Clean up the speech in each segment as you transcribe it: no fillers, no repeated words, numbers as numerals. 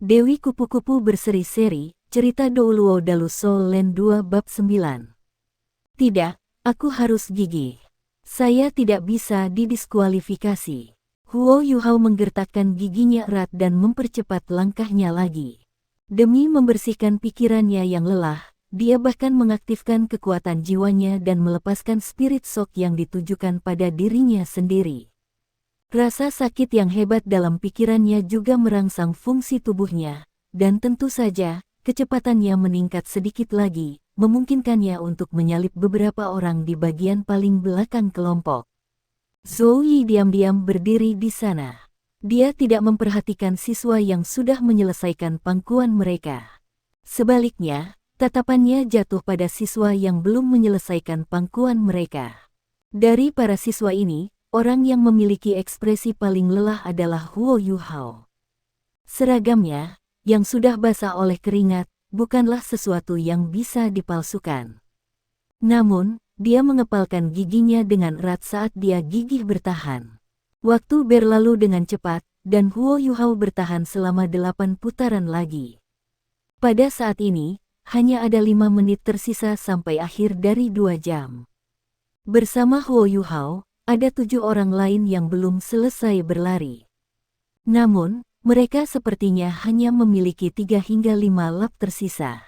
Dewi Kupu-Kupu berseri-seri, cerita Douluo Dalu Soul Land 2 bab 9. Tidak, aku harus gigih. Saya tidak bisa didiskualifikasi. Huo Yuhao menggertakkan giginya erat dan mempercepat langkahnya lagi. Demi membersihkan pikirannya yang lelah, dia bahkan mengaktifkan kekuatan jiwanya dan melepaskan spirit shock yang ditujukan pada dirinya sendiri. Rasa sakit yang hebat dalam pikirannya juga merangsang fungsi tubuhnya, dan tentu saja, kecepatannya meningkat sedikit lagi, memungkinkannya untuk menyalip beberapa orang di bagian paling belakang kelompok. Zhou Yi diam-diam berdiri di sana. Dia tidak memperhatikan siswa yang sudah menyelesaikan pangkuan mereka. Sebaliknya, tatapannya jatuh pada siswa yang belum menyelesaikan pangkuan mereka. Dari para siswa ini, orang yang memiliki ekspresi paling lelah adalah Huo Yuhao. Seragamnya, yang sudah basah oleh keringat, bukanlah sesuatu yang bisa dipalsukan. Namun, dia mengepalkan giginya dengan erat saat dia gigih bertahan. Waktu berlalu dengan cepat, dan Huo Yuhao bertahan selama 8 putaran lagi. Pada saat ini, hanya ada 5 menit tersisa sampai akhir dari 2 jam. Bersama Huo Yuhao, ada 7 orang lain yang belum selesai berlari. Namun, mereka sepertinya hanya memiliki 3 hingga 5 lap tersisa.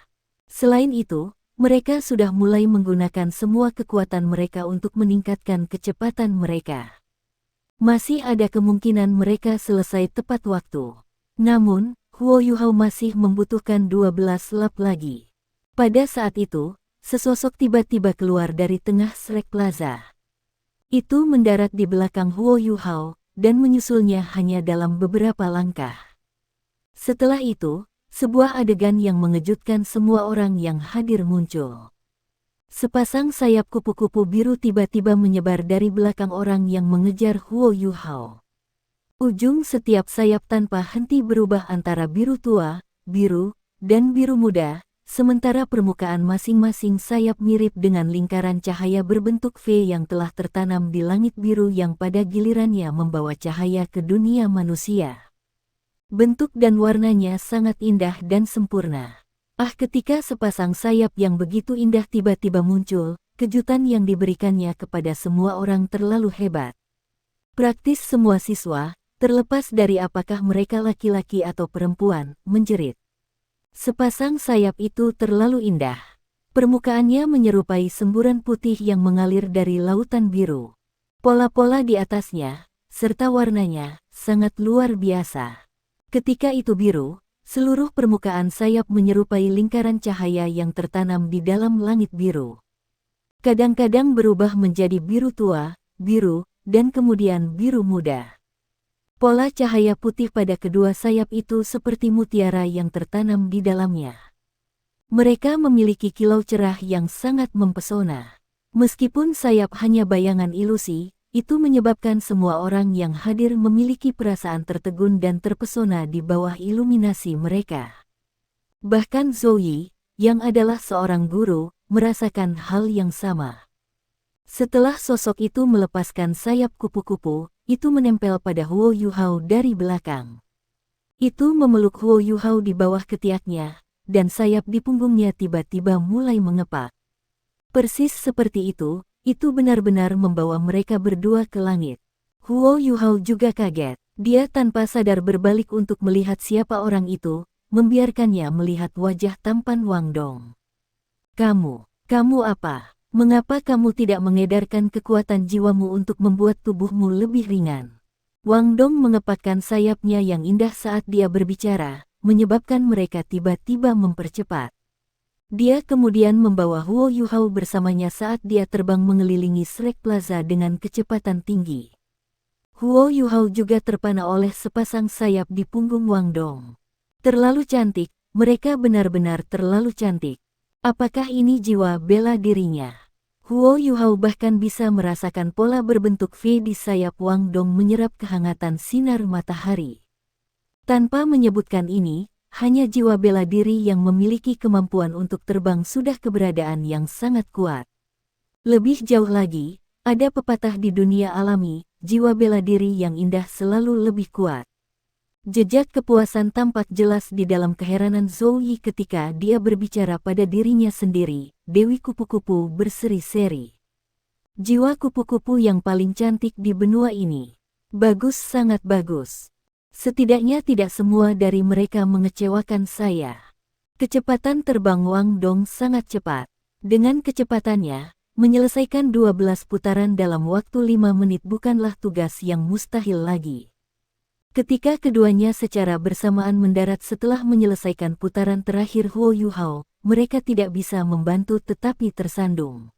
Selain itu, mereka sudah mulai menggunakan semua kekuatan mereka untuk meningkatkan kecepatan mereka. Masih ada kemungkinan mereka selesai tepat waktu. Namun, Huo Yuhao masih membutuhkan 12 lap lagi. Pada saat itu, sesosok tiba-tiba keluar dari tengah Shrek Plaza. Itu mendarat di belakang Huo Yuhao, dan menyusulnya hanya dalam beberapa langkah. Setelah itu, sebuah adegan yang mengejutkan semua orang yang hadir muncul. Sepasang sayap kupu-kupu biru tiba-tiba menyebar dari belakang orang yang mengejar Huo Yuhao. Ujung setiap sayap tanpa henti berubah antara biru tua, biru, dan biru muda, sementara permukaan masing-masing sayap mirip dengan lingkaran cahaya berbentuk V yang telah tertanam di langit biru yang pada gilirannya membawa cahaya ke dunia manusia. Bentuk dan warnanya sangat indah dan sempurna. Ketika sepasang sayap yang begitu indah tiba-tiba muncul, kejutan yang diberikannya kepada semua orang terlalu hebat. Praktis semua siswa, terlepas dari apakah mereka laki-laki atau perempuan, menjerit. Sepasang sayap itu terlalu indah. Permukaannya menyerupai semburan putih yang mengalir dari lautan biru. Pola-pola di atasnya, serta warnanya, sangat luar biasa. Ketika itu biru, seluruh permukaan sayap menyerupai lingkaran cahaya yang tertanam di dalam langit biru. Kadang-kadang berubah menjadi biru tua, biru, dan kemudian biru muda. Pola cahaya putih pada kedua sayap itu seperti mutiara yang tertanam di dalamnya. Mereka memiliki kilau cerah yang sangat mempesona. Meskipun sayap hanya bayangan ilusi, itu menyebabkan semua orang yang hadir memiliki perasaan tertegun dan terpesona di bawah iluminasi mereka. Bahkan Zhou Yi, yang adalah seorang guru, merasakan hal yang sama. Setelah sosok itu melepaskan sayap kupu-kupu, itu menempel pada Huo Yuhao dari belakang. Itu memeluk Huo Yuhao di bawah ketiaknya, dan sayap di punggungnya tiba-tiba mulai mengepak. Persis seperti itu benar-benar membawa mereka berdua ke langit. Huo Yuhao juga kaget. Dia tanpa sadar berbalik untuk melihat siapa orang itu, membiarkannya melihat wajah tampan Wang Dong. Kamu apa? Mengapa kamu tidak mengedarkan kekuatan jiwamu untuk membuat tubuhmu lebih ringan? Wang Dong mengepakkan sayapnya yang indah saat dia berbicara, menyebabkan mereka tiba-tiba mempercepat. Dia kemudian membawa Huo Yuhao bersamanya saat dia terbang mengelilingi Shrek Plaza dengan kecepatan tinggi. Huo Yuhao juga terpana oleh sepasang sayap di punggung Wang Dong. Terlalu cantik, mereka benar-benar terlalu cantik. Apakah ini jiwa bela dirinya? Huo Yuhao bahkan bisa merasakan pola berbentuk V di sayap Wang Dong menyerap kehangatan sinar matahari. Tanpa menyebutkan ini, hanya jiwa bela diri yang memiliki kemampuan untuk terbang sudah keberadaan yang sangat kuat. Lebih jauh lagi, ada pepatah di dunia alami, jiwa bela diri yang indah selalu lebih kuat. Jejak kepuasan tampak jelas di dalam keheranan Zhou Yi ketika dia berbicara pada dirinya sendiri, Dewi Kupu-Kupu berseri-seri. Jiwa kupu-kupu yang paling cantik di benua ini. Bagus, sangat bagus. Setidaknya tidak semua dari mereka mengecewakan saya. Kecepatan terbang Wang Dong sangat cepat. Dengan kecepatannya, menyelesaikan 12 putaran dalam waktu 5 menit bukanlah tugas yang mustahil lagi. Ketika keduanya secara bersamaan mendarat setelah menyelesaikan putaran terakhir Huo Yuhao, mereka tidak bisa membantu tetapi tersandung.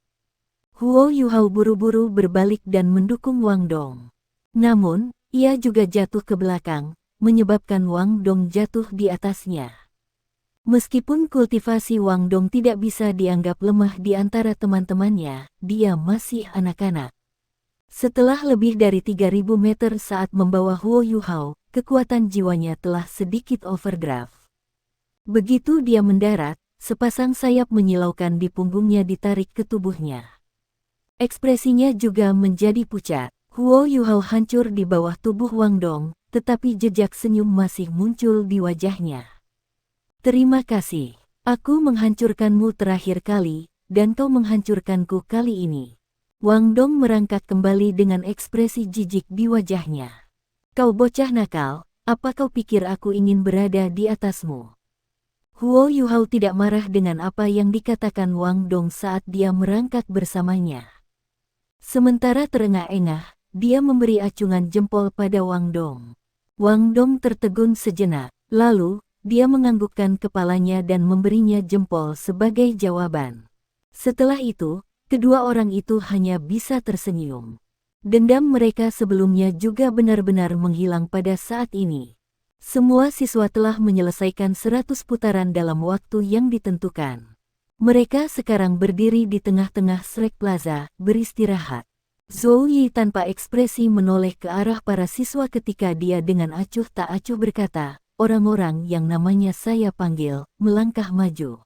Huo Yuhao buru-buru berbalik dan mendukung Wang Dong. Namun, ia juga jatuh ke belakang, menyebabkan Wang Dong jatuh di atasnya. Meskipun kultivasi Wang Dong tidak bisa dianggap lemah di antara teman-temannya, dia masih anak-anak. Setelah lebih dari 3.000 meter saat membawa Huo Yuhao, kekuatan jiwanya telah sedikit overdraft. Begitu dia mendarat, sepasang sayap menyilaukan di punggungnya ditarik ke tubuhnya. Ekspresinya juga menjadi pucat. Huo Yuhao hancur di bawah tubuh Wang Dong, tetapi jejak senyum masih muncul di wajahnya. Terima kasih. Aku menghancurkanmu terakhir kali, dan kau menghancurkanku kali ini. Wang Dong merangkak kembali dengan ekspresi jijik di wajahnya. Kau bocah nakal, apa kau pikir aku ingin berada di atasmu? Huo Yuhao tidak marah dengan apa yang dikatakan Wang Dong saat dia merangkak bersamanya. Sementara terengah-engah, dia memberi acungan jempol pada Wang Dong. Wang Dong tertegun sejenak, lalu dia menganggukkan kepalanya dan memberinya jempol sebagai jawaban. Setelah itu, kedua orang itu hanya bisa tersenyum. Dendam mereka sebelumnya juga benar-benar menghilang pada saat ini. Semua siswa telah menyelesaikan 100 putaran dalam waktu yang ditentukan. Mereka sekarang berdiri di tengah-tengah Shrek Plaza, beristirahat. Zhou Yi tanpa ekspresi menoleh ke arah para siswa ketika dia dengan acuh tak acuh berkata, orang-orang yang namanya saya panggil, melangkah maju.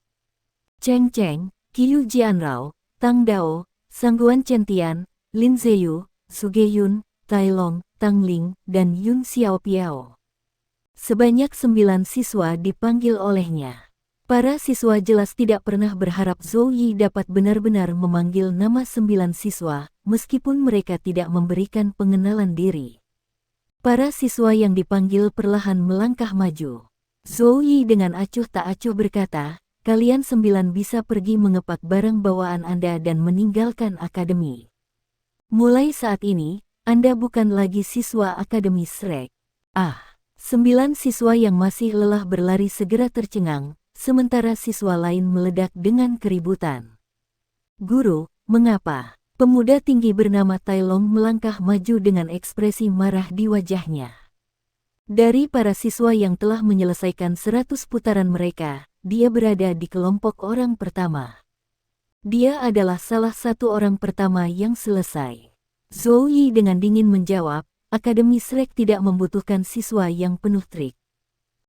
Cheng Cheng, Qiu Jianrao, Tang Dao, Sangguan Chentian, Lin Zheyu, Sugeyun, Tai Long, Tang Ling, dan Yun Xiaopiao. Sebanyak 9 siswa dipanggil olehnya. Para siswa jelas tidak pernah berharap Zhou Yi dapat benar-benar memanggil nama 9 siswa, meskipun mereka tidak memberikan pengenalan diri. Para siswa yang dipanggil perlahan melangkah maju. Zhou Yi dengan acuh tak acuh berkata, kalian 9 bisa pergi mengepak barang bawaan Anda dan meninggalkan akademi. Mulai saat ini, Anda bukan lagi siswa Akademi Shrek. 9 siswa yang masih lelah berlari segera tercengang, sementara siswa lain meledak dengan keributan. Guru, mengapa? Pemuda tinggi bernama Tai Long melangkah maju dengan ekspresi marah di wajahnya. Dari para siswa yang telah menyelesaikan 100 putaran mereka, dia berada di kelompok orang pertama. Dia adalah salah satu orang pertama yang selesai. Zhou Yi dengan dingin menjawab, Akademi Shrek tidak membutuhkan siswa yang penuh trik.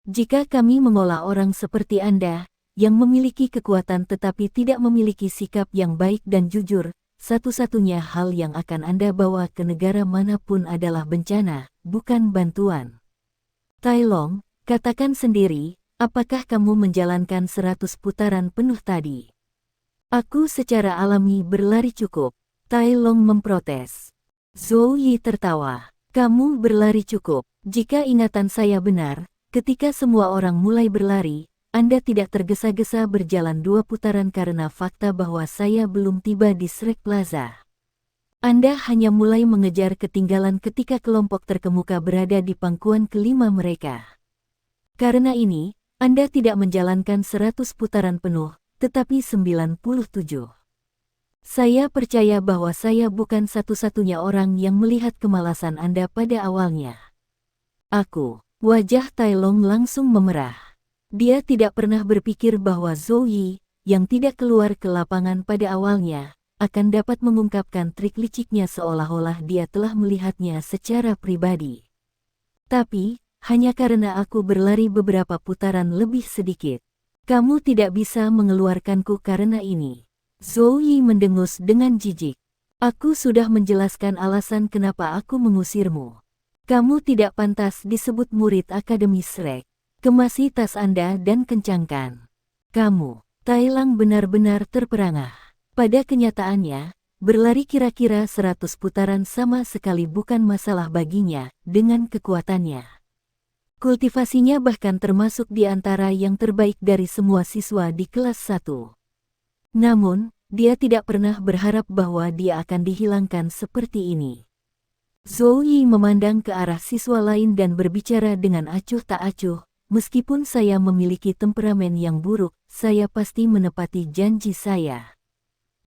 Jika kami mengolah orang seperti Anda, yang memiliki kekuatan tetapi tidak memiliki sikap yang baik dan jujur, satu-satunya hal yang akan Anda bawa ke negara manapun adalah bencana, bukan bantuan. Tai Long, katakan sendiri, apakah kamu menjalankan 100 putaran penuh tadi? Aku secara alami berlari cukup, Tai Long memprotes. Zhou Yi tertawa, kamu berlari cukup, jika ingatan saya benar, ketika semua orang mulai berlari, Anda tidak tergesa-gesa berjalan 2 putaran karena fakta bahwa saya belum tiba di Shrek Plaza. Anda hanya mulai mengejar ketinggalan ketika kelompok terkemuka berada di pangkuan kelima mereka. Karena ini, Anda tidak menjalankan 100 putaran penuh, tetapi 97. Saya percaya bahwa saya bukan satu-satunya orang yang melihat kemalasan Anda pada awalnya. Wajah Tai Long langsung memerah. Dia tidak pernah berpikir bahwa Zhou Yi, yang tidak keluar ke lapangan pada awalnya, akan dapat mengungkapkan trik liciknya seolah-olah dia telah melihatnya secara pribadi. Tapi, hanya karena aku berlari beberapa putaran lebih sedikit, kamu tidak bisa mengeluarkanku karena ini. Zhou Yi mendengus dengan jijik. Aku sudah menjelaskan alasan kenapa aku mengusirmu. Kamu tidak pantas disebut murid Akademi Shrek. Kemasi tas Anda dan kencangkan. Kamu, Tai Lang benar-benar terperangah. Pada kenyataannya, berlari kira-kira 100 putaran sama sekali bukan masalah baginya dengan kekuatannya. Kultivasinya bahkan termasuk di antara yang terbaik dari semua siswa di kelas 1. Namun, dia tidak pernah berharap bahwa dia akan dihilangkan seperti ini. Zhou Yi memandang ke arah siswa lain dan berbicara dengan acuh tak acuh, meskipun saya memiliki temperamen yang buruk, saya pasti menepati janji saya.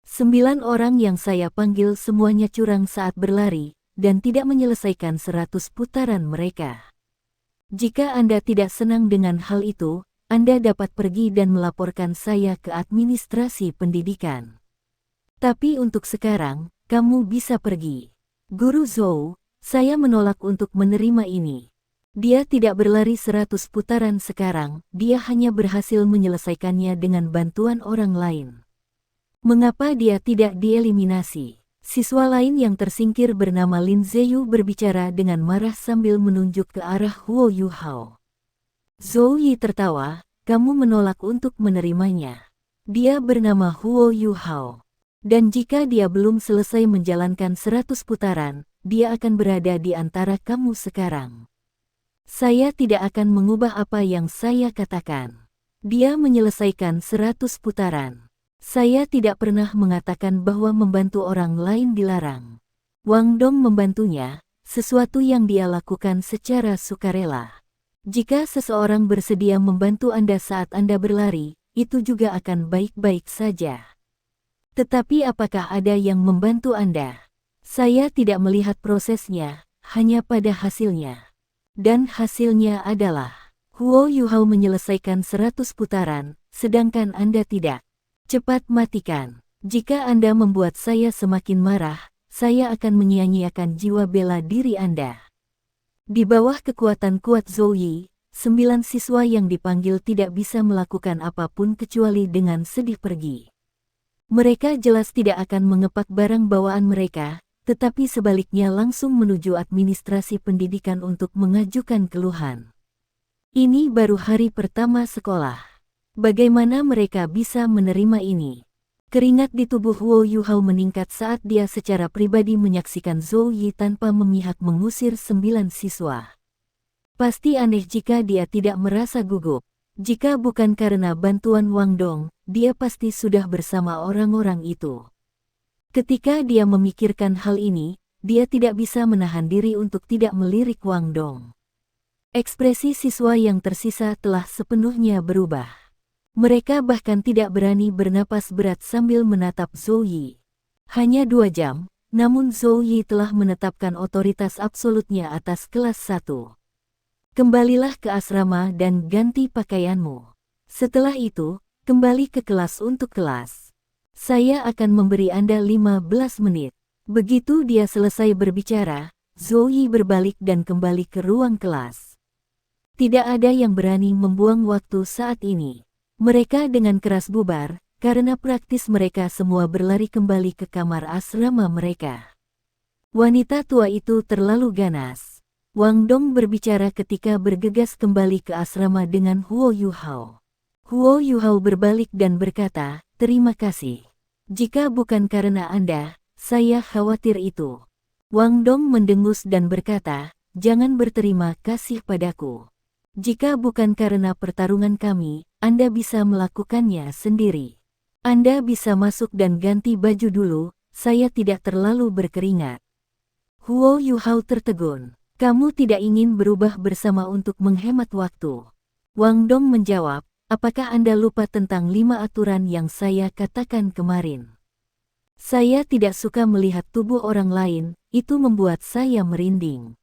9 orang yang saya panggil semuanya curang saat berlari, dan tidak menyelesaikan 100 putaran mereka. Jika Anda tidak senang dengan hal itu, Anda dapat pergi dan melaporkan saya ke administrasi pendidikan. Tapi untuk sekarang, kamu bisa pergi. Guru Zhou, saya menolak untuk menerima ini. Dia tidak berlari 100 putaran sekarang, dia hanya berhasil menyelesaikannya dengan bantuan orang lain. Mengapa dia tidak dieliminasi? Siswa lain yang tersingkir bernama Lin Ziyu berbicara dengan marah sambil menunjuk ke arah Huo Yuhao. Zhou Yi tertawa, kamu menolak untuk menerimanya. Dia bernama Huo Yuhao. Dan jika dia belum selesai menjalankan 100 putaran, dia akan berada di antara kamu sekarang. Saya tidak akan mengubah apa yang saya katakan. Dia menyelesaikan 100 putaran. Saya tidak pernah mengatakan bahwa membantu orang lain dilarang. Wang Dong membantunya, sesuatu yang dia lakukan secara sukarela. Jika seseorang bersedia membantu Anda saat Anda berlari, itu juga akan baik-baik saja. Tetapi apakah ada yang membantu Anda? Saya tidak melihat prosesnya, hanya pada hasilnya. Dan hasilnya adalah, Huo Yuhao menyelesaikan 100 putaran, sedangkan Anda tidak. Cepat matikan. Jika Anda membuat saya semakin marah, saya akan menyia-nyiakan jiwa bela diri Anda. Di bawah kekuatan kuat Zhou Yi, 9 siswa yang dipanggil tidak bisa melakukan apapun kecuali dengan sedih pergi. Mereka jelas tidak akan mengepak barang bawaan mereka, tetapi sebaliknya langsung menuju administrasi pendidikan untuk mengajukan keluhan. Ini baru hari pertama sekolah. Bagaimana mereka bisa menerima ini? Keringat di tubuh Huo Yuhao meningkat saat dia secara pribadi menyaksikan Zhou Yi tanpa memihak mengusir 9 siswa. Pasti aneh jika dia tidak merasa gugup. Jika bukan karena bantuan Wang Dong, dia pasti sudah bersama orang-orang itu. Ketika dia memikirkan hal ini, dia tidak bisa menahan diri untuk tidak melirik Wang Dong. Ekspresi siswa yang tersisa telah sepenuhnya berubah. Mereka bahkan tidak berani bernapas berat sambil menatap Zhou Yi. Hanya 2 jam, namun Zhou Yi telah menetapkan otoritas absolutnya atas kelas 1. Kembalilah ke asrama dan ganti pakaianmu. Setelah itu, kembali ke kelas untuk kelas. Saya akan memberi Anda 15 menit. Begitu dia selesai berbicara, Zhou Yi berbalik dan kembali ke ruang kelas. Tidak ada yang berani membuang waktu saat ini. Mereka dengan keras bubar, karena praktis mereka semua berlari kembali ke kamar asrama mereka. Wanita tua itu terlalu ganas. Wang Dong berbicara ketika bergegas kembali ke asrama dengan Huo Yuhao. Huo Yuhao berbalik dan berkata, terima kasih. Jika bukan karena Anda, saya khawatir itu. Wang Dong mendengus dan berkata, jangan berterima kasih padaku. Jika bukan karena pertarungan kami, Anda bisa melakukannya sendiri. Anda bisa masuk dan ganti baju dulu, saya tidak terlalu berkeringat. Huo Yuhao tertegun. Kamu tidak ingin berubah bersama untuk menghemat waktu. Wang Dong menjawab, apakah Anda lupa tentang 5 aturan yang saya katakan kemarin? Saya tidak suka melihat tubuh orang lain, itu membuat saya merinding.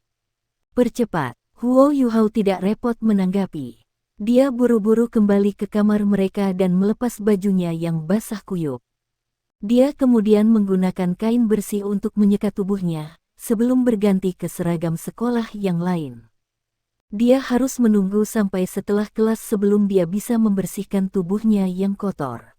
Percepat, Huo Yuhao tidak repot menanggapi. Dia buru-buru kembali ke kamar mereka dan melepas bajunya yang basah kuyup. Dia kemudian menggunakan kain bersih untuk menyekat tubuhnya, sebelum berganti ke seragam sekolah yang lain. Dia harus menunggu sampai setelah kelas sebelum dia bisa membersihkan tubuhnya yang kotor.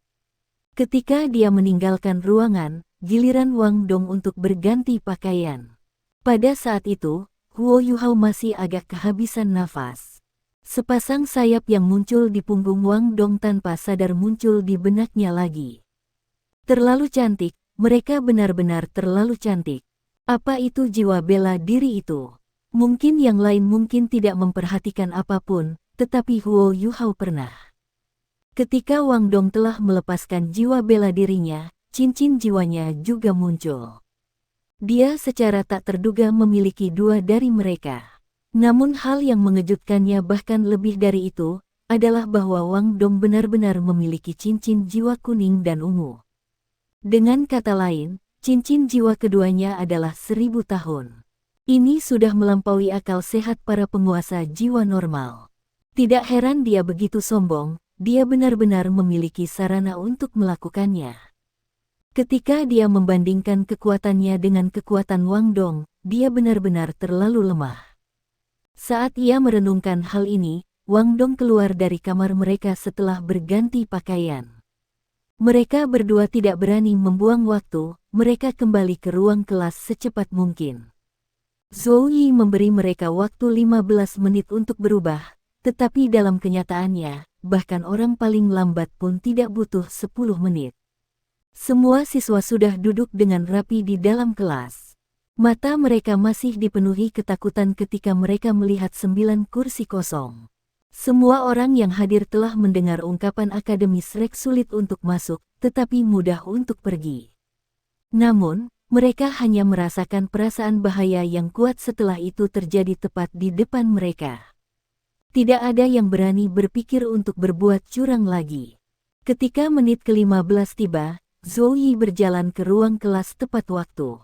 Ketika dia meninggalkan ruangan, giliran Wang Dong untuk berganti pakaian. Pada saat itu, Huo Yuhao masih agak kehabisan nafas. Sepasang sayap yang muncul di punggung Wang Dong tanpa sadar muncul di benaknya lagi. Terlalu cantik, mereka benar-benar terlalu cantik. Apa itu jiwa bela diri itu? Mungkin yang lain mungkin tidak memperhatikan apapun, tetapi Huo Yuhao pernah. Ketika Wang Dong telah melepaskan jiwa bela dirinya, cincin jiwanya juga muncul. Dia secara tak terduga memiliki dua dari mereka. Namun hal yang mengejutkannya bahkan lebih dari itu, adalah bahwa Wang Dong benar-benar memiliki cincin jiwa kuning dan ungu. Dengan kata lain, cincin jiwa keduanya adalah 1000 tahun. Ini sudah melampaui akal sehat para penguasa jiwa normal. Tidak heran dia begitu sombong, dia benar-benar memiliki sarana untuk melakukannya. Ketika dia membandingkan kekuatannya dengan kekuatan Wang Dong, dia benar-benar terlalu lemah. Saat ia merenungkan hal ini, Wang Dong keluar dari kamar mereka setelah berganti pakaian. Mereka berdua tidak berani membuang waktu, mereka kembali ke ruang kelas secepat mungkin. Zhou Yi memberi mereka waktu 15 menit untuk berubah, tetapi dalam kenyataannya, bahkan orang paling lambat pun tidak butuh 10 menit. Semua siswa sudah duduk dengan rapi di dalam kelas. Mata mereka masih dipenuhi ketakutan ketika mereka melihat 9 kursi kosong. Semua orang yang hadir telah mendengar ungkapan akademis Rex sulit untuk masuk, tetapi mudah untuk pergi. Namun, mereka hanya merasakan perasaan bahaya yang kuat setelah itu terjadi tepat di depan mereka. Tidak ada yang berani berpikir untuk berbuat curang lagi. Ketika menit ke-15 tiba, Zhou Yi berjalan ke ruang kelas tepat waktu.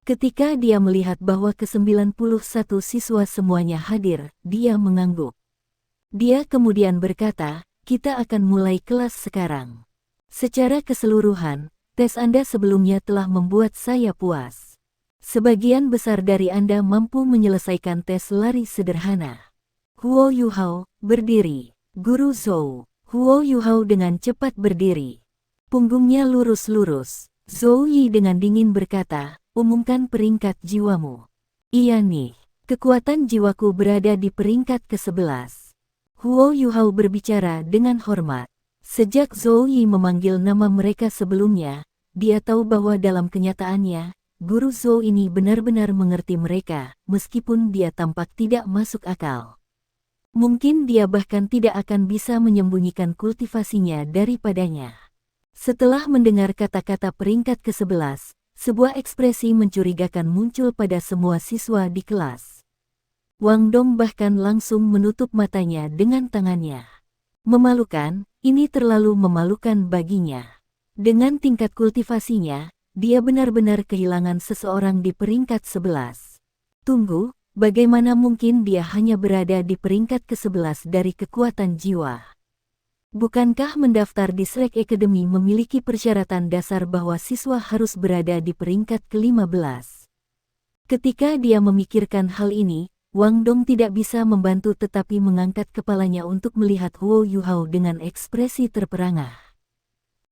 Ketika dia melihat bahwa ke-91 siswa semuanya hadir, dia mengangguk. Dia kemudian berkata, "Kita akan mulai kelas sekarang. Secara keseluruhan, tes Anda sebelumnya telah membuat saya puas. Sebagian besar dari Anda mampu menyelesaikan tes lari sederhana." Huo Yuhao, berdiri. Guru Zhou. Huo Yuhao dengan cepat berdiri. Punggungnya lurus-lurus. Zhou Yi dengan dingin berkata, "Umumkan peringkat jiwamu." "Iya nih, kekuatan jiwaku berada di peringkat ke-11. Huo Yuhao berbicara dengan hormat. Sejak Zhou Yi memanggil nama mereka sebelumnya, dia tahu bahwa dalam kenyataannya, Guru Zhou ini benar-benar mengerti mereka, meskipun dia tampak tidak masuk akal. Mungkin dia bahkan tidak akan bisa menyembunyikan kultivasinya daripadanya. Setelah mendengar kata-kata peringkat ke-11, sebuah ekspresi mencurigakan muncul pada semua siswa di kelas. Wang Dong bahkan langsung menutup matanya dengan tangannya. Memalukan, ini terlalu memalukan baginya. Dengan tingkat kultivasinya, dia benar-benar kehilangan seseorang di peringkat 11. Tunggu, bagaimana mungkin dia hanya berada di peringkat ke-11 dari kekuatan jiwa? Bukankah mendaftar di Shrek Academy memiliki persyaratan dasar bahwa siswa harus berada di peringkat ke-15? Ketika dia memikirkan hal ini, Wang Dong tidak bisa membantu tetapi mengangkat kepalanya untuk melihat Huo Yuhao dengan ekspresi terperangah.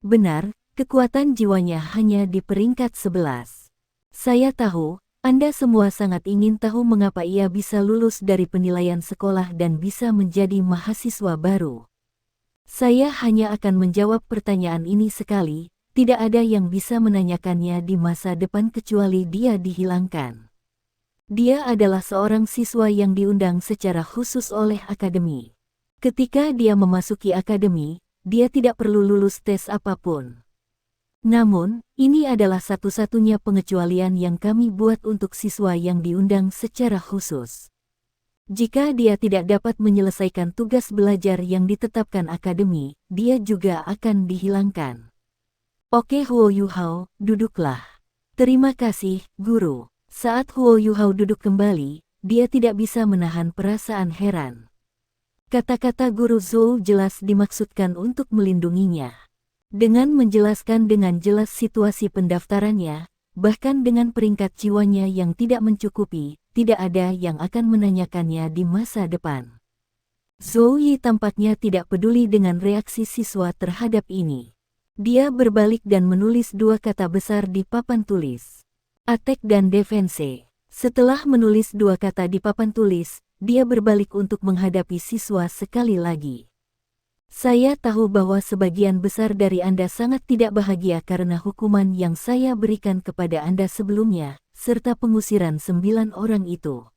Benar, kekuatan jiwanya hanya di peringkat 11. Saya tahu, Anda semua sangat ingin tahu mengapa ia bisa lulus dari penilaian sekolah dan bisa menjadi mahasiswa baru. Saya hanya akan menjawab pertanyaan ini sekali, tidak ada yang bisa menanyakannya di masa depan kecuali dia dihilangkan. Dia adalah seorang siswa yang diundang secara khusus oleh akademi. Ketika dia memasuki akademi, dia tidak perlu lulus tes apapun. Namun, ini adalah satu-satunya pengecualian yang kami buat untuk siswa yang diundang secara khusus. Jika dia tidak dapat menyelesaikan tugas belajar yang ditetapkan akademi, dia juga akan dihilangkan. Oke Huo Yuhao, duduklah. Terima kasih, Guru. Saat Huo Yuhao duduk kembali, dia tidak bisa menahan perasaan heran. Kata-kata Guru Zhou jelas dimaksudkan untuk melindunginya. Dengan menjelaskan dengan jelas situasi pendaftarannya, bahkan dengan peringkat jiwanya yang tidak mencukupi, tidak ada yang akan menanyakannya di masa depan. Zhou Yi tampaknya tidak peduli dengan reaksi siswa terhadap ini. Dia berbalik dan menulis dua kata besar di papan tulis. Attack dan Defense. Setelah menulis dua kata di papan tulis, dia berbalik untuk menghadapi siswa sekali lagi. Saya tahu bahwa sebagian besar dari Anda sangat tidak bahagia karena hukuman yang saya berikan kepada Anda sebelumnya, serta pengusiran 9 orang itu.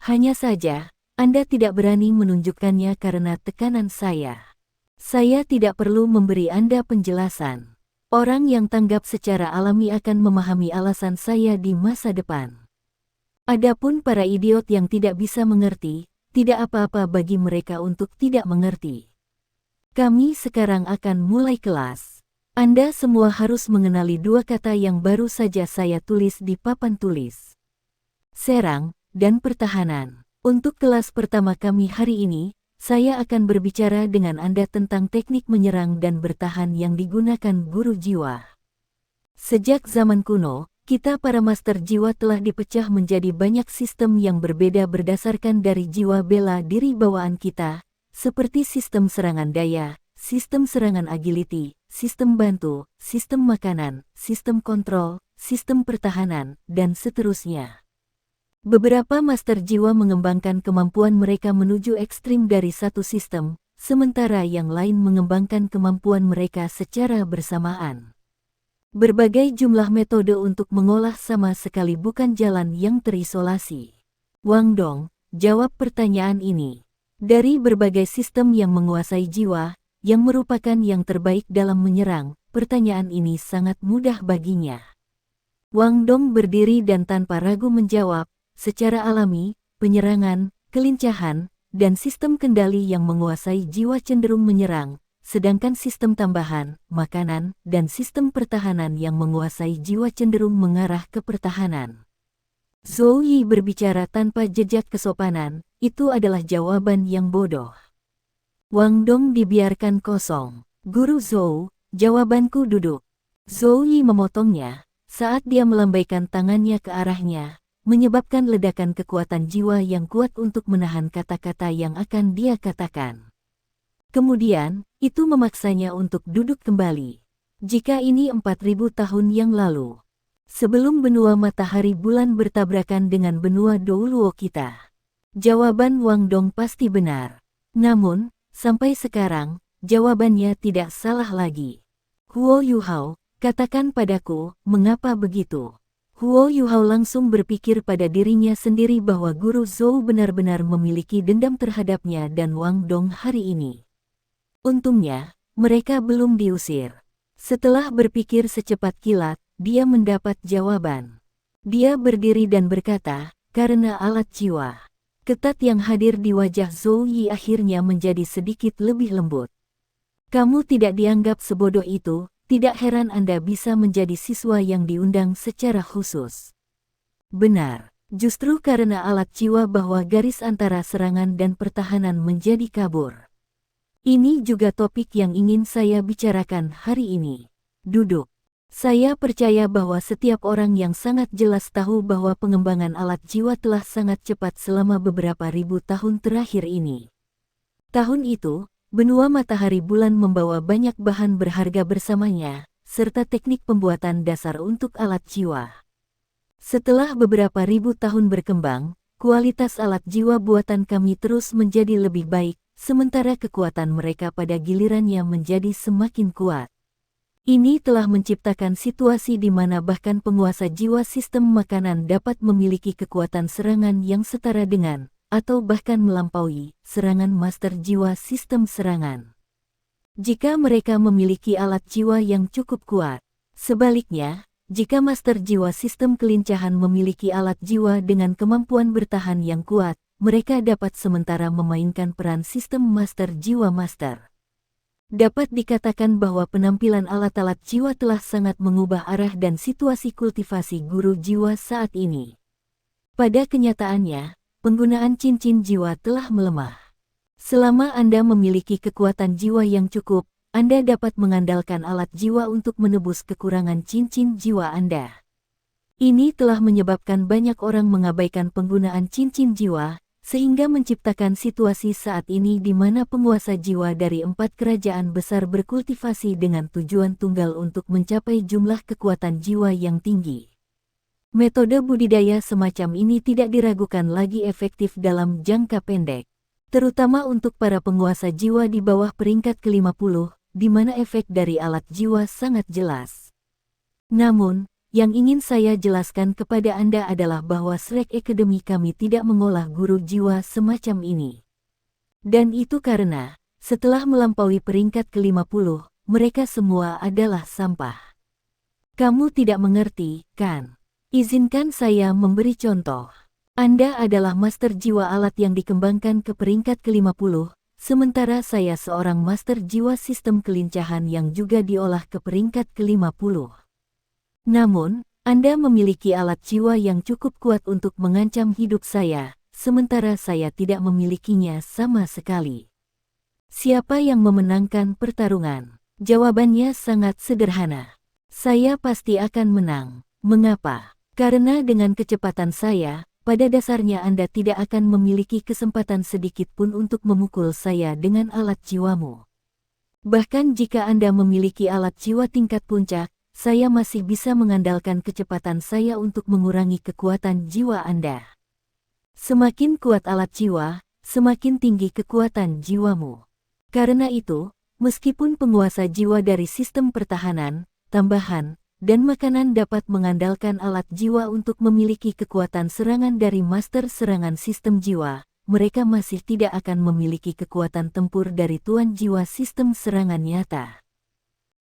Hanya saja, Anda tidak berani menunjukkannya karena tekanan saya. Saya tidak perlu memberi Anda penjelasan. Orang yang tanggap secara alami akan memahami alasan saya di masa depan. Adapun para idiot yang tidak bisa mengerti, tidak apa-apa bagi mereka untuk tidak mengerti. Kami sekarang akan mulai kelas. Anda semua harus mengenali dua kata yang baru saja saya tulis di papan tulis. Serang dan pertahanan. Untuk kelas pertama kami hari ini, saya akan berbicara dengan Anda tentang teknik menyerang dan bertahan yang digunakan guru jiwa. Sejak zaman kuno, kita para master jiwa telah dipecah menjadi banyak sistem yang berbeda berdasarkan dari jiwa bela diri bawaan kita, seperti sistem serangan daya, sistem serangan agility, sistem bantu, sistem makanan, sistem kontrol, sistem pertahanan, dan seterusnya. Beberapa master jiwa mengembangkan kemampuan mereka menuju ekstrim dari satu sistem, sementara yang lain mengembangkan kemampuan mereka secara bersamaan. Berbagai jumlah metode untuk mengolah sama sekali bukan jalan yang terisolasi. Wang Dong, jawab pertanyaan ini. Dari berbagai sistem yang menguasai jiwa, yang merupakan yang terbaik dalam menyerang, pertanyaan ini sangat mudah baginya. Wang Dong berdiri dan tanpa ragu menjawab, secara alami, penyerangan, kelincahan, dan sistem kendali yang menguasai jiwa cenderung menyerang, sedangkan sistem tambahan, makanan, dan sistem pertahanan yang menguasai jiwa cenderung mengarah ke pertahanan. Zhou Yi berbicara tanpa jejak kesopanan, itu adalah jawaban yang bodoh. Wang Dong dibiarkan kosong. Guru Zhou, jawabanku duduk. Zhou Yi memotongnya, saat dia melambaikan tangannya ke arahnya, menyebabkan ledakan kekuatan jiwa yang kuat untuk menahan kata-kata yang akan dia katakan. Kemudian, itu memaksanya untuk duduk kembali. Jika ini 4.000 tahun yang lalu, sebelum benua matahari bulan bertabrakan dengan benua Douluo kita, jawaban Wang Dong pasti benar. Namun, sampai sekarang, jawabannya tidak salah lagi. Huo Yuhao, katakan padaku, mengapa begitu? Huo Yuhao langsung berpikir pada dirinya sendiri bahwa Guru Zhou benar-benar memiliki dendam terhadapnya dan Wang Dong hari ini. Untungnya, mereka belum diusir. Setelah berpikir secepat kilat, dia mendapat jawaban. Dia berdiri dan berkata, karena alat jiwa. Ketat yang hadir di wajah Zhou Yi akhirnya menjadi sedikit lebih lembut. Kamu tidak dianggap sebodoh itu, tidak heran Anda bisa menjadi siswa yang diundang secara khusus. Benar, justru karena alat jiwa bahwa garis antara serangan dan pertahanan menjadi kabur. Ini juga topik yang ingin saya bicarakan hari ini. Duduk. Saya percaya bahwa setiap orang yang sangat jelas tahu bahwa pengembangan alat jiwa telah sangat cepat selama beberapa ribu tahun terakhir ini. Tahun itu, benua matahari bulan membawa banyak bahan berharga bersamanya, serta teknik pembuatan dasar untuk alat jiwa. Setelah beberapa ribu tahun berkembang, kualitas alat jiwa buatan kami terus menjadi lebih baik, sementara kekuatan mereka pada gilirannya menjadi semakin kuat. Ini telah menciptakan situasi di mana bahkan penguasa jiwa sistem makanan dapat memiliki kekuatan serangan yang setara dengan, atau bahkan melampaui, serangan master jiwa sistem serangan. Jika mereka memiliki alat jiwa yang cukup kuat. Sebaliknya, jika master jiwa sistem kelincahan memiliki alat jiwa dengan kemampuan bertahan yang kuat, mereka dapat sementara memainkan peran sistem master jiwa master. Dapat dikatakan bahwa penampilan alat-alat jiwa telah sangat mengubah arah dan situasi kultivasi guru jiwa saat ini. Pada kenyataannya, penggunaan cincin jiwa telah melemah. Selama Anda memiliki kekuatan jiwa yang cukup, Anda dapat mengandalkan alat jiwa untuk menebus kekurangan cincin jiwa Anda. Ini telah menyebabkan banyak orang mengabaikan penggunaan cincin jiwa, sehingga menciptakan situasi saat ini di mana penguasa jiwa dari 4 kerajaan besar berkultivasi dengan tujuan tunggal untuk mencapai jumlah kekuatan jiwa yang tinggi. Metode budidaya semacam ini tidak diragukan lagi efektif dalam jangka pendek, terutama untuk para penguasa jiwa di bawah peringkat ke-50, di mana efek dari alat jiwa sangat jelas. Namun, yang ingin saya jelaskan kepada Anda adalah bahwa Shrek Academy kami tidak mengolah guru jiwa semacam ini. Dan itu karena, setelah melampaui peringkat ke-50, mereka semua adalah sampah. Kamu tidak mengerti, kan? Izinkan saya memberi contoh. Anda adalah master jiwa alat yang dikembangkan ke peringkat ke-50, sementara saya seorang master jiwa sistem kelincahan yang juga diolah ke peringkat ke-50. Namun, Anda memiliki alat jiwa yang cukup kuat untuk mengancam hidup saya, sementara saya tidak memilikinya sama sekali. Siapa yang memenangkan pertarungan? Jawabannya sangat sederhana. Saya pasti akan menang. Mengapa? Karena dengan kecepatan saya, pada dasarnya Anda tidak akan memiliki kesempatan sedikit pun untuk memukul saya dengan alat jiwamu. Bahkan jika Anda memiliki alat jiwa tingkat puncak, saya masih bisa mengandalkan kecepatan saya untuk mengurangi kekuatan jiwa Anda. Semakin kuat alat jiwa, semakin tinggi kekuatan jiwamu. Karena itu, meskipun penguasa jiwa dari sistem pertahanan, tambahan, dan makanan dapat mengandalkan alat jiwa untuk memiliki kekuatan serangan dari master serangan sistem jiwa, mereka masih tidak akan memiliki kekuatan tempur dari tuan jiwa sistem serangan nyata.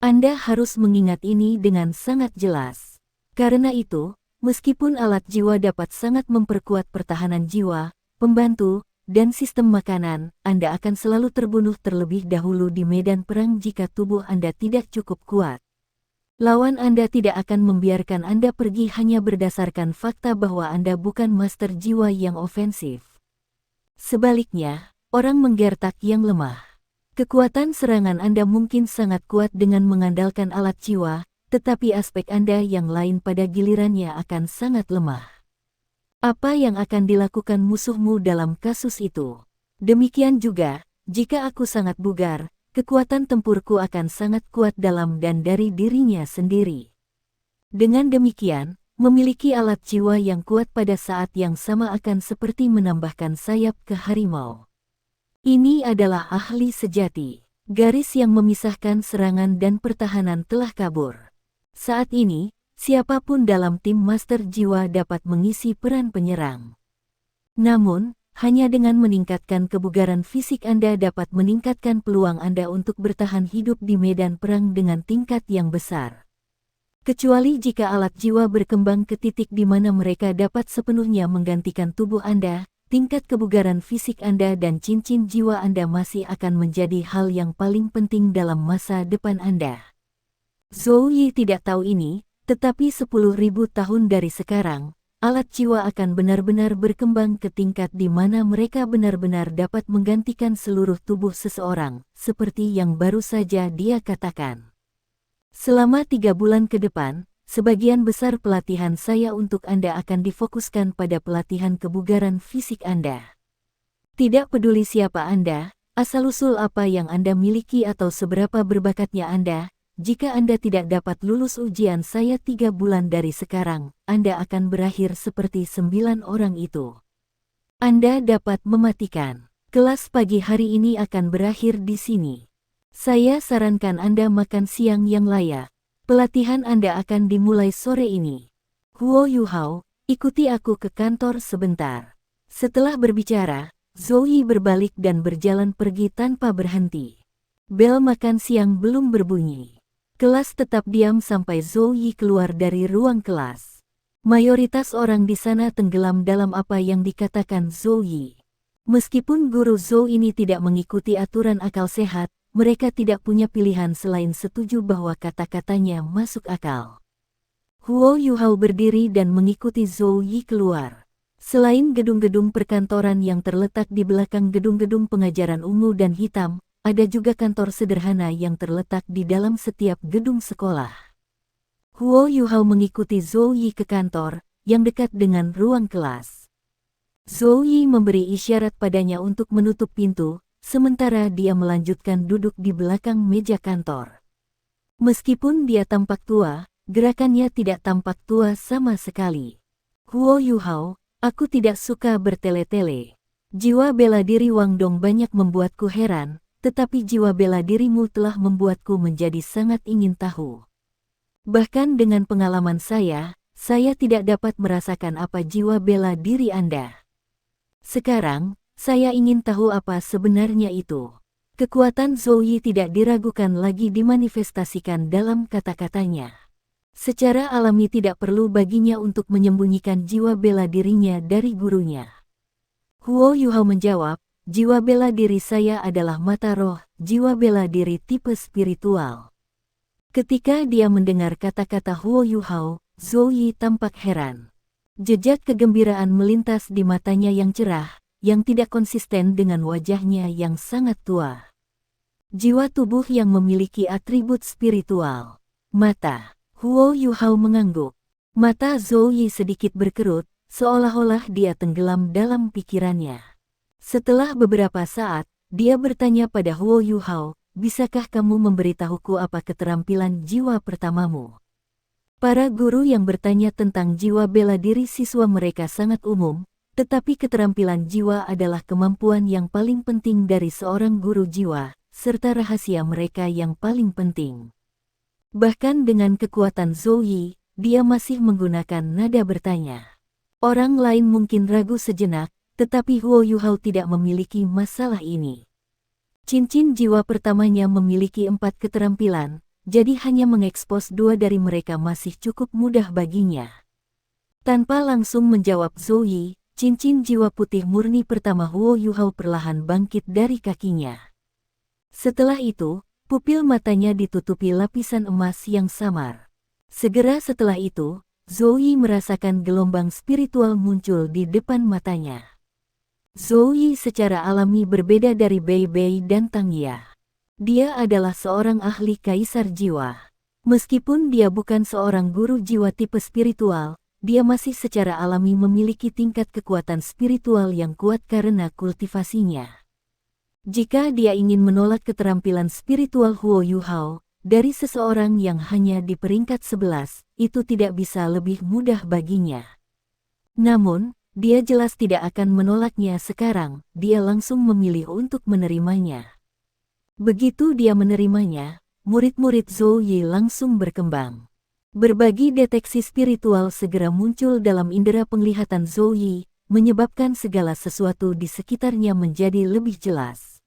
Anda harus mengingat ini dengan sangat jelas. Karena itu, meskipun alat jiwa dapat sangat memperkuat pertahanan jiwa, pembantu, dan sistem makanan, Anda akan selalu terbunuh terlebih dahulu di medan perang jika tubuh Anda tidak cukup kuat. Lawan Anda tidak akan membiarkan Anda pergi hanya berdasarkan fakta bahwa Anda bukan master jiwa yang ofensif. Sebaliknya, orang menggertak yang lemah. Kekuatan serangan Anda mungkin sangat kuat dengan mengandalkan alat jiwa, tetapi aspek Anda yang lain pada gilirannya akan sangat lemah. Apa yang akan dilakukan musuhmu dalam kasus itu? Demikian juga, jika aku sangat bugar, kekuatan tempurku akan sangat kuat dalam dan dari dirinya sendiri. Dengan demikian, memiliki alat jiwa yang kuat pada saat yang sama akan seperti menambahkan sayap ke harimau. Ini adalah ahli sejati. Garis yang memisahkan serangan dan pertahanan telah kabur. Saat ini, siapapun dalam tim master jiwa dapat mengisi peran penyerang. Namun, hanya dengan meningkatkan kebugaran fisik Anda dapat meningkatkan peluang Anda untuk bertahan hidup di medan perang dengan tingkat yang besar. Kecuali jika alat jiwa berkembang ke titik di mana mereka dapat sepenuhnya menggantikan tubuh Anda, tingkat kebugaran fisik Anda dan cincin jiwa Anda masih akan menjadi hal yang paling penting dalam masa depan Anda. Zhou Yi tidak tahu ini, tetapi 10.000 tahun dari sekarang, alat jiwa akan benar-benar berkembang ke tingkat di mana mereka benar-benar dapat menggantikan seluruh tubuh seseorang, seperti yang baru saja dia katakan. Selama 3 bulan ke depan, sebagian besar pelatihan saya untuk Anda akan difokuskan pada pelatihan kebugaran fisik Anda. Tidak peduli siapa Anda, asal-usul apa yang Anda miliki atau seberapa berbakatnya Anda, jika Anda tidak dapat lulus ujian saya 3 bulan dari sekarang, Anda akan berakhir seperti 9 orang itu. Anda dapat mematikan. Kelas pagi hari ini akan berakhir di sini. Saya sarankan Anda makan siang yang layak. Pelatihan Anda akan dimulai sore ini. Huo Yuhao, ikuti aku ke kantor sebentar. Setelah berbicara, Zhou Yi berbalik dan berjalan pergi tanpa berhenti. Bel makan siang belum berbunyi. Kelas tetap diam sampai Zhou Yi keluar dari ruang kelas. Mayoritas orang di sana tenggelam dalam apa yang dikatakan Zhou Yi. Meskipun guru Zhou ini tidak mengikuti aturan akal sehat, mereka tidak punya pilihan selain setuju bahwa kata-katanya masuk akal. Huo Yuhao berdiri dan mengikuti Zhou Yi keluar. Selain gedung-gedung perkantoran yang terletak di belakang gedung-gedung pengajaran ungu dan hitam, ada juga kantor sederhana yang terletak di dalam setiap gedung sekolah. Huo Yuhao mengikuti Zhou Yi ke kantor, yang dekat dengan ruang kelas. Zhou Yi memberi isyarat padanya untuk menutup pintu, sementara dia melanjutkan duduk di belakang meja kantor. Meskipun dia tampak tua, gerakannya tidak tampak tua sama sekali. Huo Yuhao, aku tidak suka bertele-tele. Jiwa bela diri Wang Dong banyak membuatku heran, tetapi jiwa bela dirimu telah membuatku menjadi sangat ingin tahu. Bahkan dengan pengalaman saya tidak dapat merasakan apa jiwa bela diri Anda. Sekarang, saya ingin tahu apa sebenarnya itu. Kekuatan Zhou Yi tidak diragukan lagi dimanifestasikan dalam kata-katanya. Secara alami tidak perlu baginya untuk menyembunyikan jiwa bela dirinya dari gurunya. Huo Yuhao menjawab, jiwa bela diri saya adalah mata roh, jiwa bela diri tipe spiritual. Ketika dia mendengar kata-kata Huo Yuhao, Zhou Yi tampak heran. Jejak kegembiraan melintas di matanya yang cerah, yang tidak konsisten dengan wajahnya yang sangat tua. Jiwa tubuh yang memiliki atribut spiritual. Mata. Huo Yuhao mengangguk. Mata Zhou Yi sedikit berkerut, seolah-olah dia tenggelam dalam pikirannya. Setelah beberapa saat, dia bertanya pada Huo Yuhao, bisakah kamu memberitahuku apa keterampilan jiwa pertamamu? Para guru yang bertanya tentang jiwa bela diri siswa mereka sangat umum, tetapi keterampilan jiwa adalah kemampuan yang paling penting dari seorang guru jiwa, serta rahasia mereka yang paling penting. Bahkan dengan kekuatan Zhou Yi, dia masih menggunakan nada bertanya. Orang lain mungkin ragu sejenak, tetapi Huo Yuhao tidak memiliki masalah ini. Cincin jiwa pertamanya memiliki 4 keterampilan, jadi hanya mengekspos 2 dari mereka masih cukup mudah baginya. Tanpa langsung menjawab Zhou Yi, cincin jiwa putih murni pertama Huo Yuhao perlahan bangkit dari kakinya. Setelah itu, pupil matanya ditutupi lapisan emas yang samar. Segera setelah itu, Zhou Yi merasakan gelombang spiritual muncul di depan matanya. Zhou Yi secara alami berbeda dari Bei Bei dan Tang Ya. Dia adalah seorang ahli kaisar jiwa. Meskipun dia bukan seorang guru jiwa tipe spiritual, dia masih secara alami memiliki tingkat kekuatan spiritual yang kuat karena kultivasinya. Jika dia ingin menolak keterampilan spiritual Huo Yuhao, dari seseorang yang hanya di peringkat 11, itu tidak bisa lebih mudah baginya. Namun, dia jelas tidak akan menolaknya sekarang, dia langsung memilih untuk menerimanya. Begitu dia menerimanya, murid-murid Zhou Yi langsung berkembang. Berbagi deteksi spiritual segera muncul dalam indera penglihatan Zhou Yi, menyebabkan segala sesuatu di sekitarnya menjadi lebih jelas.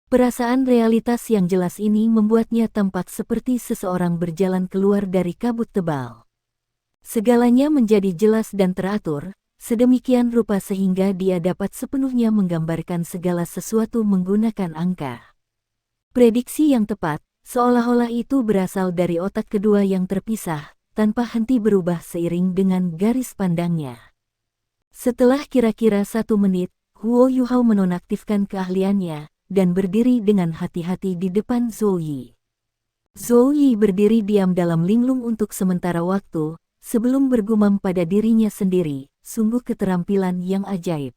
Perasaan realitas yang jelas ini membuatnya tampak seperti seseorang berjalan keluar dari kabut tebal. Segalanya menjadi jelas dan teratur, sedemikian rupa sehingga dia dapat sepenuhnya menggambarkan segala sesuatu menggunakan angka. Prediksi yang tepat, seolah-olah itu berasal dari otak kedua yang terpisah, tanpa henti berubah seiring dengan garis pandangnya. Setelah kira-kira 1 menit, Huo Yuhao menonaktifkan keahliannya, dan berdiri dengan hati-hati di depan Zhou Yi. Zhou Yi berdiri diam dalam linglung untuk sementara waktu, sebelum bergumam pada dirinya sendiri, sungguh keterampilan yang ajaib.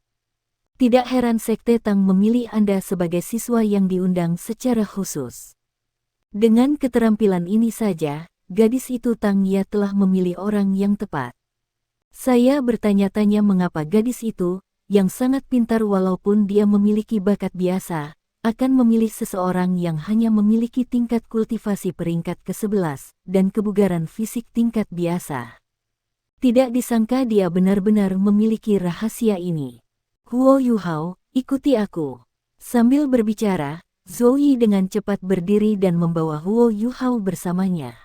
Tidak heran Sekte Tang memilih Anda sebagai siswa yang diundang secara khusus. Dengan keterampilan ini saja, gadis itu Tang Ya telah memilih orang yang tepat. Saya bertanya-tanya mengapa gadis itu, yang sangat pintar walaupun dia memiliki bakat biasa, akan memilih seseorang yang hanya memiliki tingkat kultivasi peringkat ke-11 dan kebugaran fisik tingkat biasa. Tidak disangka dia benar-benar memiliki rahasia ini. Huo Yuhao, ikuti aku. Sambil berbicara, Zhou Yi dengan cepat berdiri dan membawa Huo Yuhao bersamanya.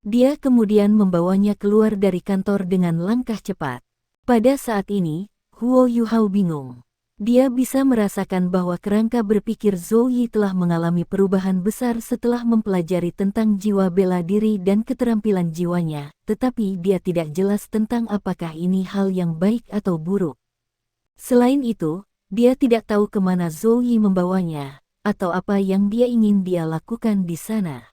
Dia kemudian membawanya keluar dari kantor dengan langkah cepat. Pada saat ini, Huo Yuhao bingung. Dia bisa merasakan bahwa kerangka berpikir Zhou Yi telah mengalami perubahan besar setelah mempelajari tentang jiwa bela diri dan keterampilan jiwanya, tetapi dia tidak jelas tentang apakah ini hal yang baik atau buruk. Selain itu, dia tidak tahu kemana Zhou Yi membawanya, atau apa yang dia ingin dia lakukan di sana.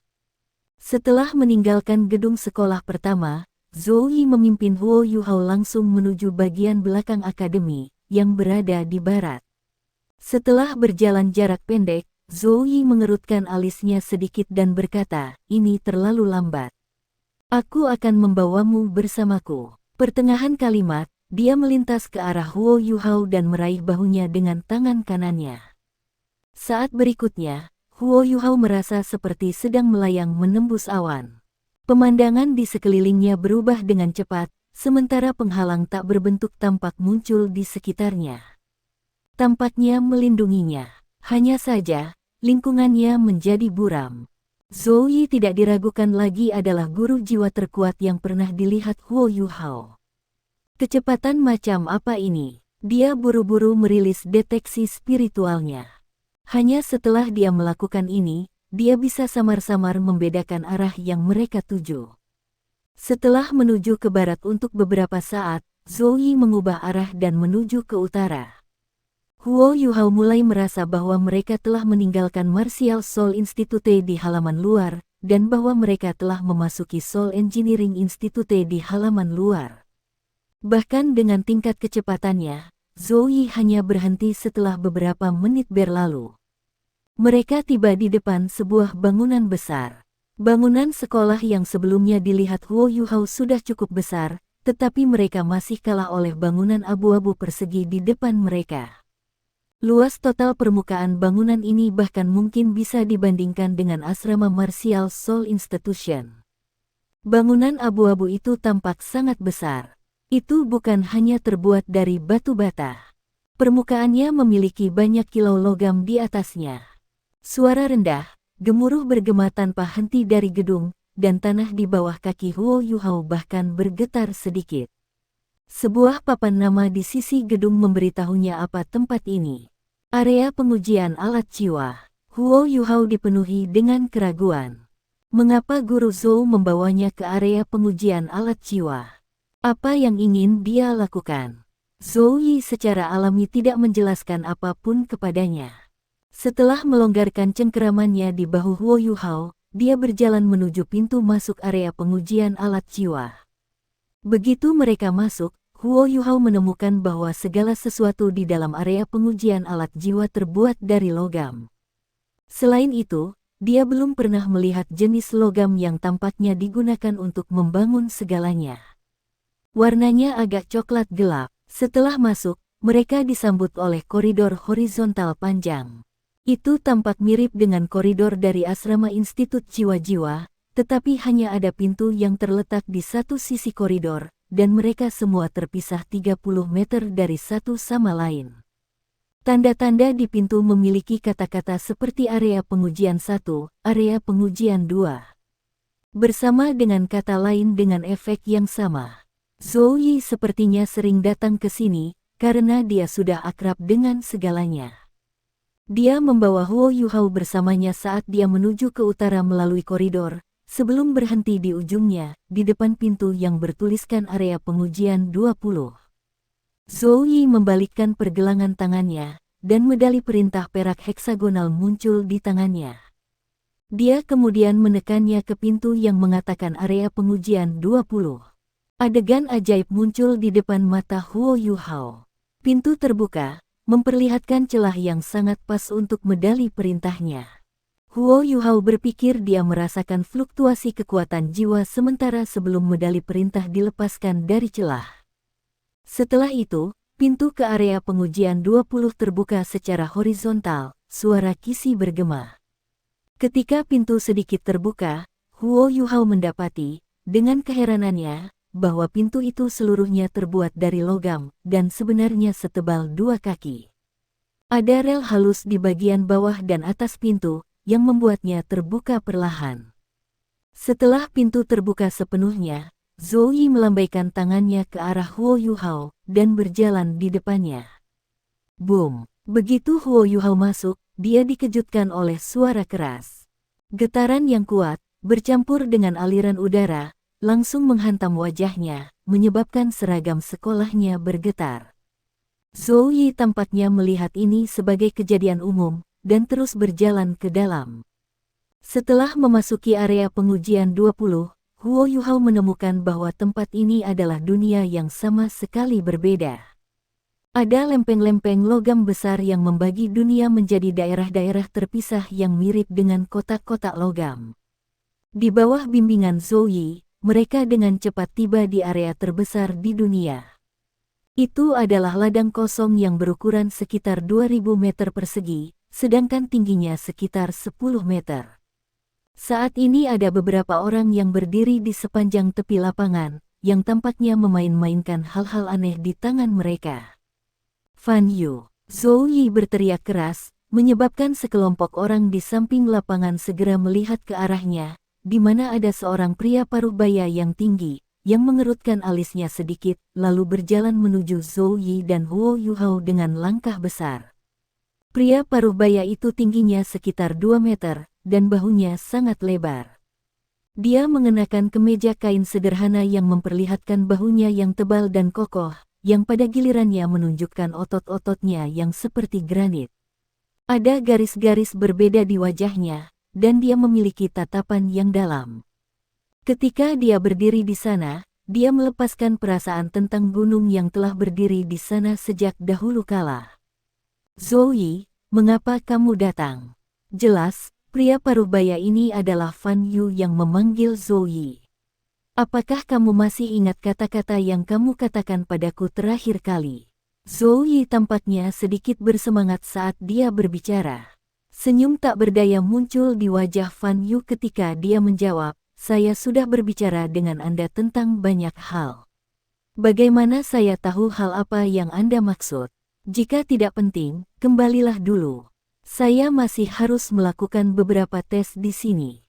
Setelah meninggalkan gedung sekolah pertama, Zhou Yi memimpin Huo Yuhao langsung menuju bagian belakang akademi, yang berada di barat. Setelah berjalan jarak pendek, Zhou Yi mengerutkan alisnya sedikit dan berkata, ini terlalu lambat. Aku akan membawamu bersamaku. Pertengahan kalimat, dia melintas ke arah Huo Yuhao dan meraih bahunya dengan tangan kanannya. Saat berikutnya, Huo Yuhao merasa seperti sedang melayang menembus awan. Pemandangan di sekelilingnya berubah dengan cepat, sementara penghalang tak berbentuk tampak muncul di sekitarnya. Tampaknya melindunginya. Hanya saja, lingkungannya menjadi buram. Zhou Yi tidak diragukan lagi adalah guru jiwa terkuat yang pernah dilihat Huo Yuhao. Kecepatan macam apa ini? Dia buru-buru merilis deteksi spiritualnya. Hanya setelah dia melakukan ini, dia bisa samar-samar membedakan arah yang mereka tuju. Setelah menuju ke barat untuk beberapa saat, Zhou Yi mengubah arah dan menuju ke utara. Huo Yuhao mulai merasa bahwa mereka telah meninggalkan Martial Soul Institute di halaman luar, dan bahwa mereka telah memasuki Soul Engineering Institute di halaman luar. Bahkan dengan tingkat kecepatannya, Zhou Yi hanya berhenti setelah beberapa menit berlalu. Mereka tiba di depan sebuah bangunan besar. Bangunan sekolah yang sebelumnya dilihat Huo Yuhao sudah cukup besar, tetapi mereka masih kalah oleh bangunan abu-abu persegi di depan mereka. Luas total permukaan bangunan ini bahkan mungkin bisa dibandingkan dengan asrama Martial Soul Institution. Bangunan abu-abu itu tampak sangat besar. Itu bukan hanya terbuat dari batu bata. Permukaannya memiliki banyak kilau logam di atasnya. Suara rendah, gemuruh bergema tanpa henti dari gedung, dan tanah di bawah kaki Huo Yuhao bahkan bergetar sedikit. Sebuah papan nama di sisi gedung memberitahunya apa tempat ini. Area pengujian alat jiwa. Huo Yuhao dipenuhi dengan keraguan. Mengapa Guru Zhou membawanya ke area pengujian alat jiwa? Apa yang ingin dia lakukan? Zhou Yi secara alami tidak menjelaskan apapun kepadanya. Setelah melonggarkan cengkeramannya di bahu Huo Yuhao, dia berjalan menuju pintu masuk area pengujian alat jiwa. Begitu mereka masuk, Huo Yuhao menemukan bahwa segala sesuatu di dalam area pengujian alat jiwa terbuat dari logam. Selain itu, dia belum pernah melihat jenis logam yang tampaknya digunakan untuk membangun segalanya. Warnanya agak coklat gelap. Setelah masuk, mereka disambut oleh koridor horizontal panjang. Itu tampak mirip dengan koridor dari asrama Institut Jiwa-Jiwa, tetapi hanya ada pintu yang terletak di satu sisi koridor, dan mereka semua terpisah 30 meter dari satu sama lain. Tanda-tanda di pintu memiliki kata-kata seperti area pengujian 1, area pengujian 2. Bersama dengan kata lain dengan efek yang sama. Zhou Yi sepertinya sering datang ke sini, karena dia sudah akrab dengan segalanya. Dia membawa Huo Yuhao bersamanya saat dia menuju ke utara melalui koridor, sebelum berhenti di ujungnya, di depan pintu yang bertuliskan area pengujian 20. Zhou Yi membalikkan pergelangan tangannya, dan medali perintah perak heksagonal muncul di tangannya. Dia kemudian menekannya ke pintu yang mengatakan area pengujian 20. Adegan ajaib muncul di depan mata Huo Yuhao. Pintu terbuka, memperlihatkan celah yang sangat pas untuk medali perintahnya. Huo Yuhao berpikir dia merasakan fluktuasi kekuatan jiwa sementara sebelum medali perintah dilepaskan dari celah. Setelah itu, pintu ke area pengujian 20 terbuka secara horizontal, suara kisi bergema. Ketika pintu sedikit terbuka, Huo Yuhao mendapati, dengan keheranannya, bahwa pintu itu seluruhnya terbuat dari logam, dan sebenarnya setebal 2 kaki. Ada rel halus di bagian bawah dan atas pintu, yang membuatnya terbuka perlahan. Setelah pintu terbuka sepenuhnya, Zhou Yi melambaikan tangannya ke arah Huo Yuhao, dan berjalan di depannya. Boom! Begitu Huo Yuhao masuk, dia dikejutkan oleh suara keras. Getaran yang kuat, bercampur dengan aliran udara, langsung menghantam wajahnya, menyebabkan seragam sekolahnya bergetar. Zhou Yi tampaknya melihat ini sebagai kejadian umum, dan terus berjalan ke dalam. Setelah memasuki area pengujian 20, Huo Yuhao menemukan bahwa tempat ini adalah dunia yang sama sekali berbeda. Ada lempeng-lempeng logam besar yang membagi dunia menjadi daerah-daerah terpisah yang mirip dengan kotak-kotak logam. Di bawah bimbingan Zhou Yi, mereka dengan cepat tiba di area terbesar di dunia. Itu adalah ladang kosong yang berukuran sekitar 2000 meter persegi, sedangkan tingginya sekitar 10 meter. Saat ini ada beberapa orang yang berdiri di sepanjang tepi lapangan, yang tampaknya memain-mainkan hal-hal aneh di tangan mereka. Fan Yu, Zhou Yi berteriak keras, menyebabkan sekelompok orang di samping lapangan segera melihat ke arahnya, di mana ada seorang pria paruh baya yang tinggi, yang mengerutkan alisnya sedikit, lalu berjalan menuju Zhou Yi dan Huo Yuhao dengan langkah besar. Pria paruh baya itu tingginya sekitar 2 meter, dan bahunya sangat lebar. Dia mengenakan kemeja kain sederhana yang memperlihatkan bahunya yang tebal dan kokoh, yang pada gilirannya menunjukkan otot-ototnya yang seperti granit. Ada garis-garis berbeda di wajahnya, dan dia memiliki tatapan yang dalam. Ketika dia berdiri di sana, dia melepaskan perasaan tentang gunung yang telah berdiri di sana sejak dahulu kala. Zhou Yi, mengapa kamu datang? Jelas, pria parubaya ini adalah Fan Yu yang memanggil Zhou Yi. Apakah kamu masih ingat kata-kata yang kamu katakan padaku terakhir kali? Zhou Yi tampaknya sedikit bersemangat saat dia berbicara. Senyum tak berdaya muncul di wajah Fan Yu ketika dia menjawab, saya sudah berbicara dengan Anda tentang banyak hal. Bagaimana saya tahu hal apa yang Anda maksud? Jika tidak penting, kembalilah dulu. Saya masih harus melakukan beberapa tes di sini.